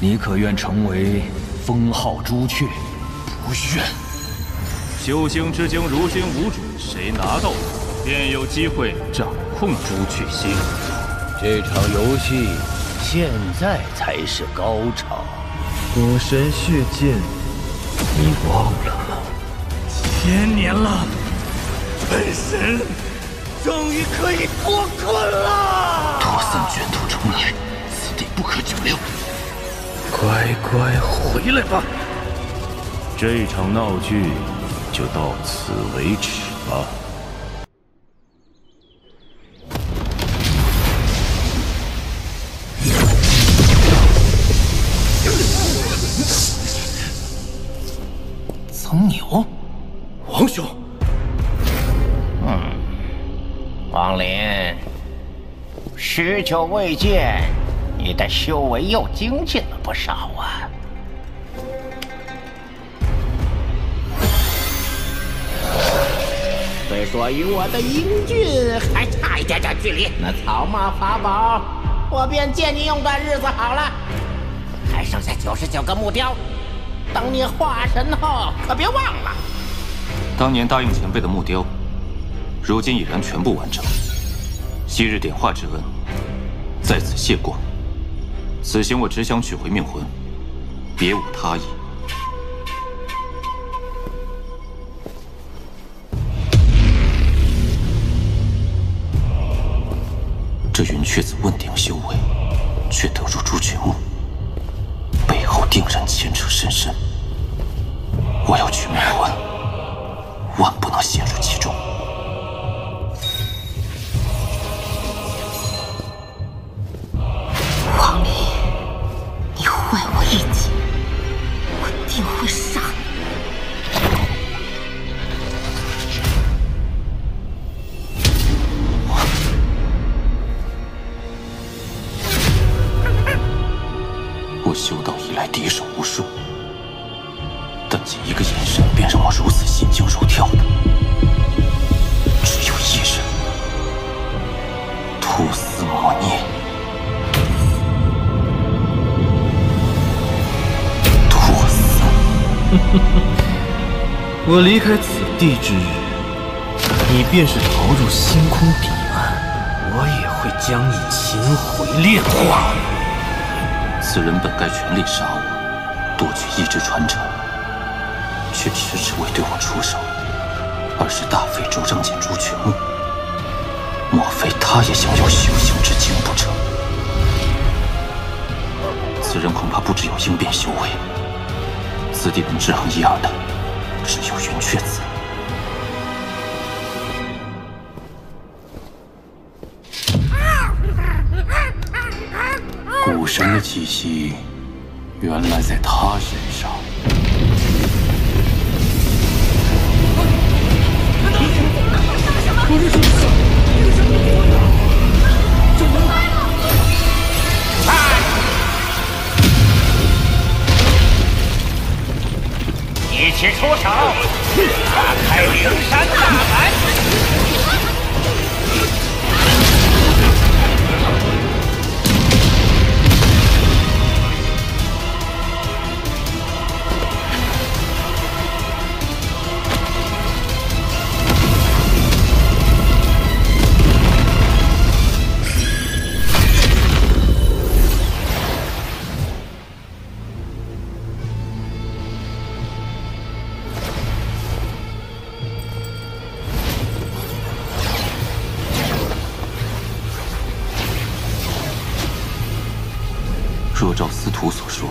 你可愿成为封号朱雀？不愿。修星之精如今无主，谁拿到便有机会掌控朱雀星。这场游戏现在才是高潮。火神血剑，你忘了吗？1000年了，本神终于可以脱困了。脱散卷土重来，此地不可久留。乖乖回来吧。这场闹剧就到此为止吧。曾牛，王兄。王林，许久未见，你的修为又精进了不少啊。虽说与我的英俊还差一点点距离，那草帽法宝，我便借你用段日子好了。还剩下99个木雕，等你化神后可别忘了。当年答应前辈的木雕，如今已然全部完成。昔日点化之恩，在此谢过。此行我只想取回命魂，别无他意。这云雀子问鼎修为，却得入朱雀墓，背后定然牵扯甚深。我要取命魂，万不能陷入其中。王林，你坏我一击，我定会杀你。我修道以来敌手无数，但仅一个眼神便让我如此心惊肉跳的，只有一人——屠丝魔孽。托死！我离开此地之日，你便是逃入星空彼岸，我也会将你擒回炼化。此人本该全力杀我，夺取意志传承，却迟迟未对我出手，而是大费周章建朱雀墓。莫非他也想要修行之精不成？此人恐怕不只有应变修为，此地能制衡一二的，只有云雀子。古神的气息，原来在他身上。一起出手，打开灵山大门！若照司徒所说，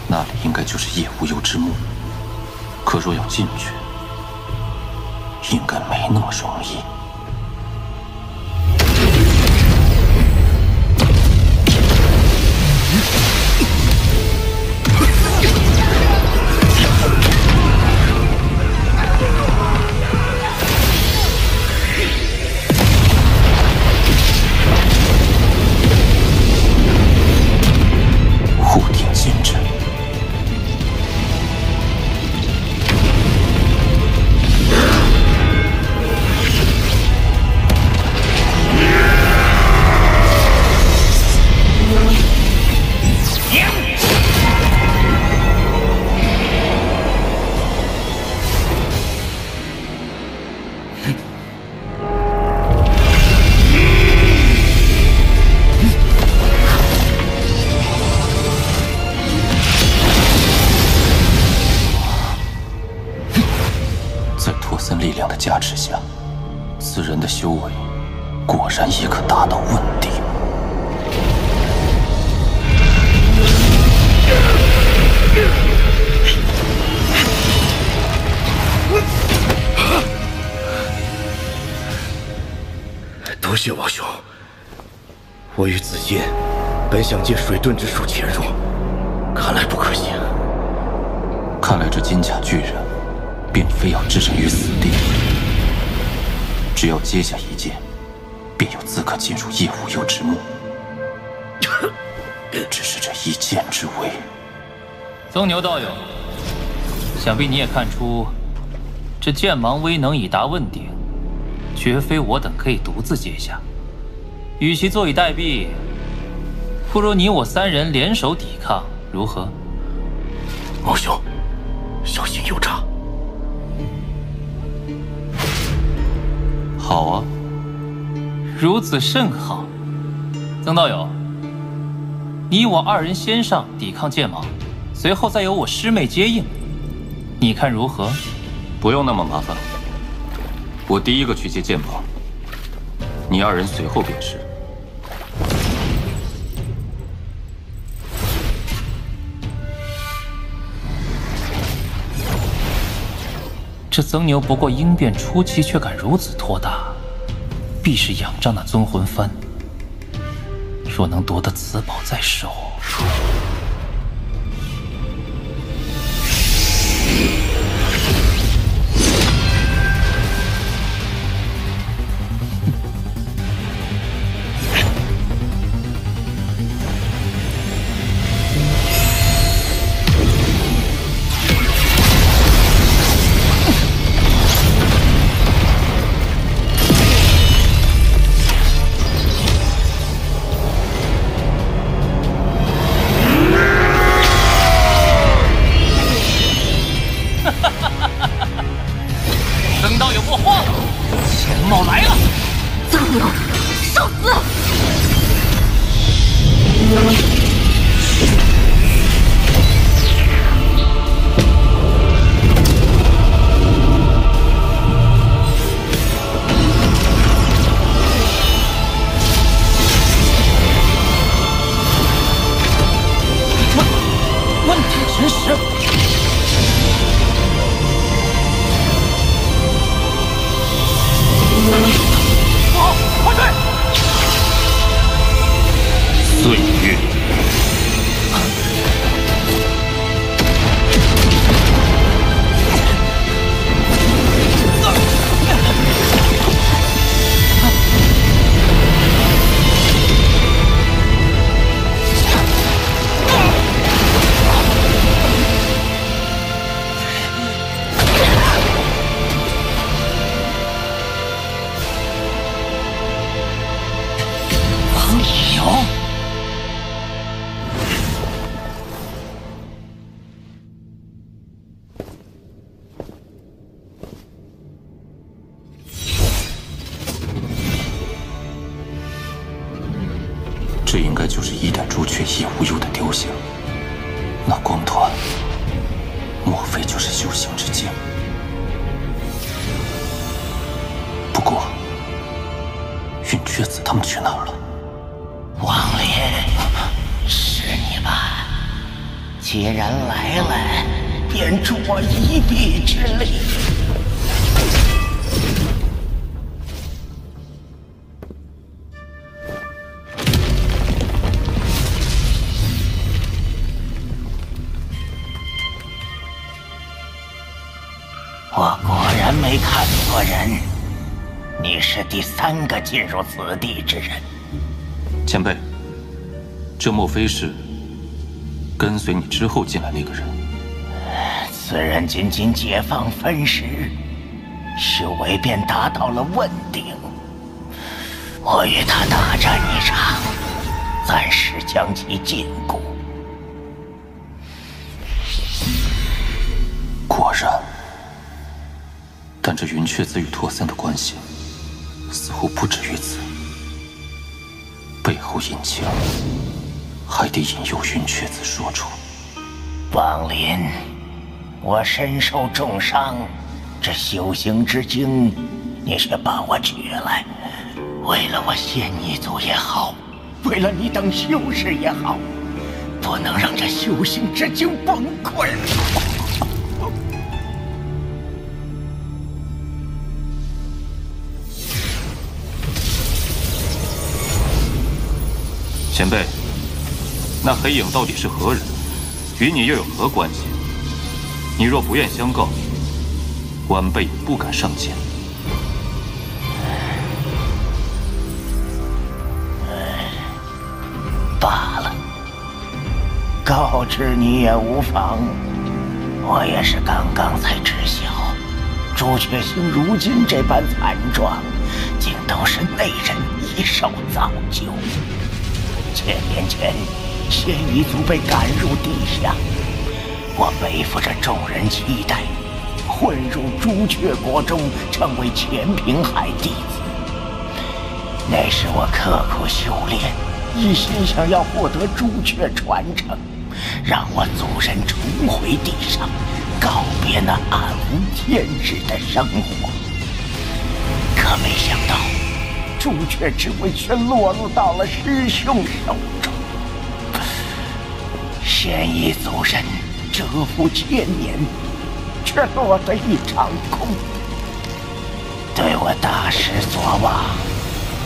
那里应该就是夜无忧之墓。可若要进去，应该没那么容易。护定金阵。加持下，此人的修为果然亦可达到问鼎。多谢王兄，我与子夜本想借水遁之术潜入，看来不可行。看来这金甲巨人并非要置人于死地，只要接下一剑，便有资格进入夜无忧之墓。只是这一剑之威，曾牛道友，想必你也看出，这剑芒威能已达问鼎，绝非我等可以独自接下。与其坐以待毙，不如你我三人联手抵抗，如何？王兄，小心有诈。好啊，如此甚好。曾道友，你我二人先上抵抗剑芒，随后再由我师妹接应，你看如何？不用那么麻烦，我第一个去接剑芒，你二人随后便是。这曾牛不过应变初期，却敢如此托大，必是仰仗那尊魂幡。若能夺得此宝在手，曾道友莫慌，钱茂来了！曾牛，受死！问鼎神石。快退！岁月。这应该就是一代朱雀叶无忧的雕像。那光团，莫非就是修行之剑？不过，云雀子他们去哪儿了？王林，是你吧？既然来了，便助我一臂之力。我果然没看错人，你是第3个进入此地之人。前辈，这莫非是跟随你之后进来那个人？此人仅仅解放分时，修为便达到了问鼎。我与他大战一场，暂时将其禁锢。果然。但这云雀子与拓森的关系，似乎不止于此。背后隐情，还得引诱云雀子说出。王林，我身受重伤，这修行之经，你却帮我取来，为了我仙尼族也好，为了你等修士也好，不能让这修行之经崩溃。前辈，那黑影到底是何人？与你又有何关系？你若不愿相告，晚辈不敢上前。罢了，告知你也无妨。我也是刚刚才知晓，朱雀星如今这般惨状，竟都是内人一手造就。千年前，仙夷族被赶入地下，我背负着众人期待，混入朱雀国中，成为钱平海弟子。那时我刻苦修炼，一心想要获得朱雀传承，让我族人重回地上，告别那暗无天日的生活。可没想到，朱雀之位却落入到了师兄手中。仙夷族人蛰伏千年，却落得一场空。对我大失所望，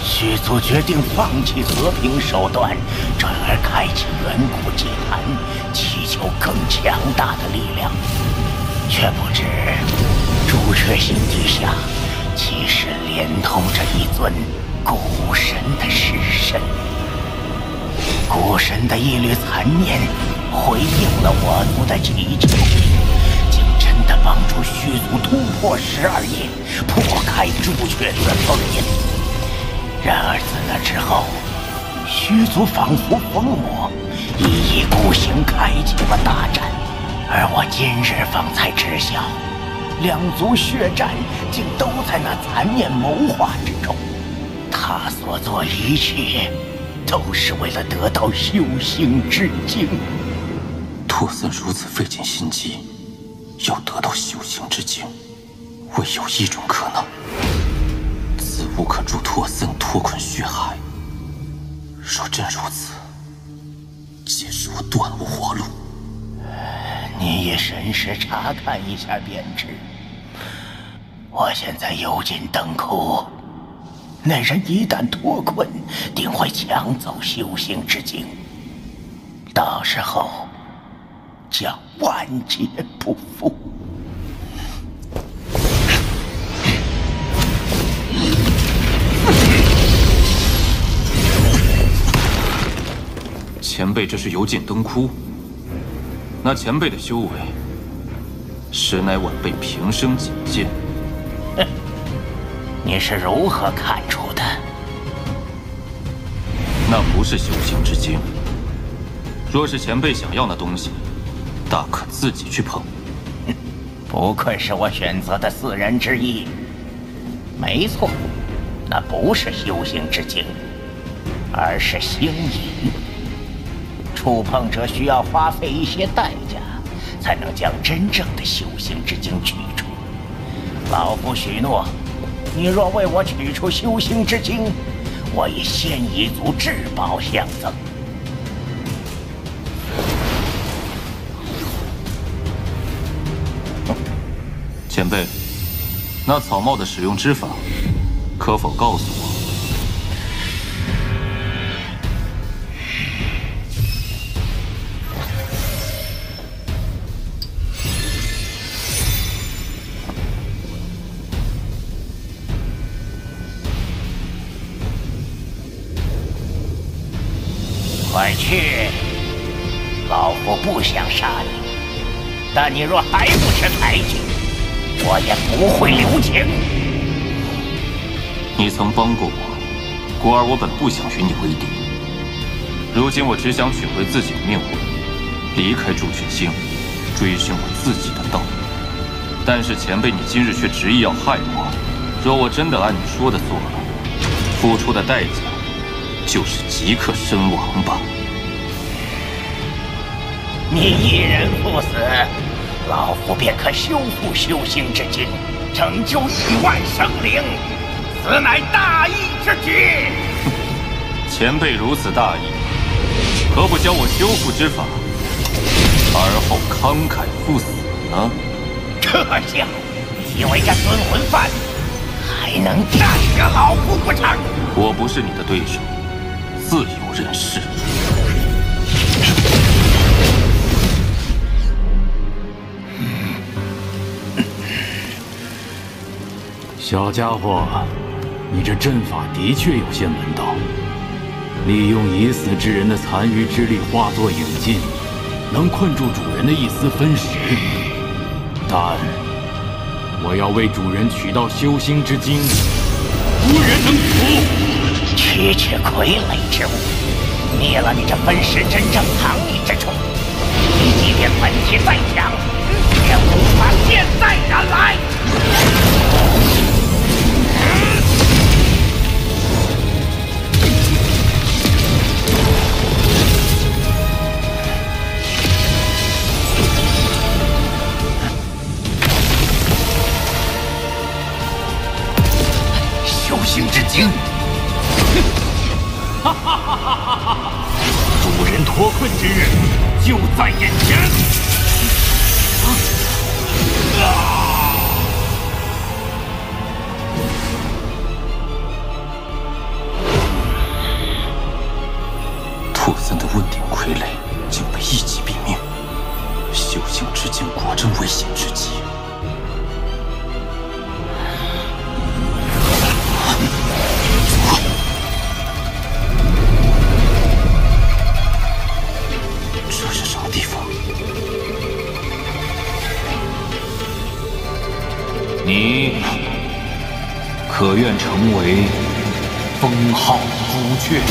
虚族决定放弃和平手段，转而开启远古祭坛，祈求更强大的力量。却不知朱雀星底下其实连通着一尊古神的尸身。古神的一缕残念回应了我族的祈求，竟真的帮助虚族突破12夜，破开朱雀的封印。然而自那之后，虚族仿佛疯魔，一意孤行，开启了大战。而我今日方才知晓，两族血战竟都在那残念谋划之中。他所做一切，都是为了得到修行之经。拓森如此费尽心机，要得到修行之经，唯有一种可能。子无可助拓森脱困血海。若真如此，届时我断无活路。你也神识查看一下便知。我现在幽禁灯窟，那人一旦脱困，定会抢走修行之经，到时候将万劫不复。前辈这是幽禁灯窟？那前辈的修为，实乃晚辈平生仅见。哼，你是如何看出的？那不是修行之经。若是前辈想要那东西，大可自己去碰。不愧是我选择的4人之一。没错，那不是修行之经，而是星隐。触碰者需要花费一些代价，才能将真正的修行之经取出。老夫许诺，你若为我取出修行之经，我以仙夷族至宝相赠。前辈，那草帽的使用之法，可否告诉我？快去！老夫不想杀你，但你若还不识抬举，我也不会留情。你曾帮过我，故而我本不想与你为敌。如今我只想取回自己的命魂，离开朱雀星，追寻我自己的道。但是前辈，你今日却执意要害我。若我真的按你说的做了，付出的代价就是即刻身亡吧。你一人赴死，老夫便可修复修行之经，拯救亿万生灵，此乃大义之举。前辈如此大义，何不教我修复之法，而后慷慨赴死呢？可笑！以为这孙魂饭还能战得老夫不成？我不是你的对手，自有人是。小家伙，你这阵法的确有些门道，利用已死之人的残余之力化作影劲，能困住主人的一丝分食。但我要为主人取到修心之精，无人能阻。区区傀儡之物，灭了你这分食真正藏匿之处，你即便本体再强，也无法现在赶来。修行之精，哈哈哈哈哈！主人脱困之日就在眼前。兔森的问鼎傀儡竟被一击毙命，修行之精果真危险至极。这是什么地方？你可愿成为封号朱雀？